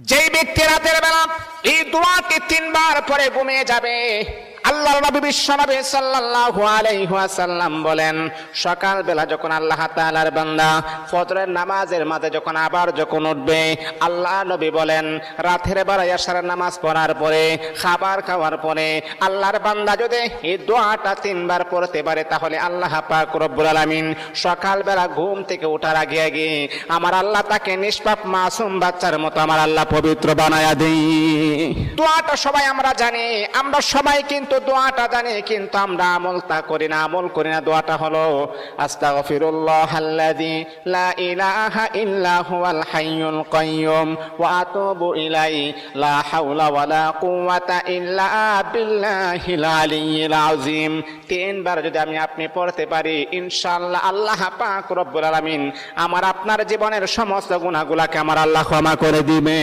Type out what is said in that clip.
যেই ব্যক্তি রাতের বেলা এই দোয়াটি 3 বার পরে ঘুমিয়ে যাবে, আল্লাহর নবী বিশ্বনবী সাল্লাল্লাহু আলাইহি ওয়াসাল্লাম বলেন, সকাল বেলা যখন আল্লাহ তাআলার বান্দা ফজরের নামাজের মাঝে যখন উঠবে, আল্লাহ নবী বলেন রাতের বেলা এশারের নামাজ পড়ার পরে, খাবার খাওয়ার পরে আল্লাহর বান্দা যদি এই দোয়াটা 3 বার পড়তে পারে, তাহলে আল্লাহ পাক রব্বুল আলামিন সকাল বেলা ঘুম থেকে ওঠার আগে আগে আমার আল্লাহ তাকে নিষ্পাপ মাসুম বাচ্চার মতো আমার আল্লাহ পবিত্র বানায়া দেই। দোয়াটা সবাই আমরা জানি, আমরা সবাই কিন্তু দোয়াটা জানি, কিন্তু আমরা আমল করি না। দোয়াটা হলো আস্তাগফিরুল্লাহাল্লাযী লা ইলাহা ইল্লা হুয়াল হাইয়ুল কাইয়্যুম ওয়া আতুবু ইলাইহি লা হাওলা ওয়ালা কুওয়াতা ইল্লা বিল্লাহিল আলিয়্যিল আযীম। 3 বার যদি আপনি পড়তে পারি, ইনশাআল্লাহ আল্লাহ পাক রব্বুল আলামিন আমার আপনার জীবনের সমস্ত গুনাহগুলোকে আমার আল্লাহ ক্ষমা করে দিবে।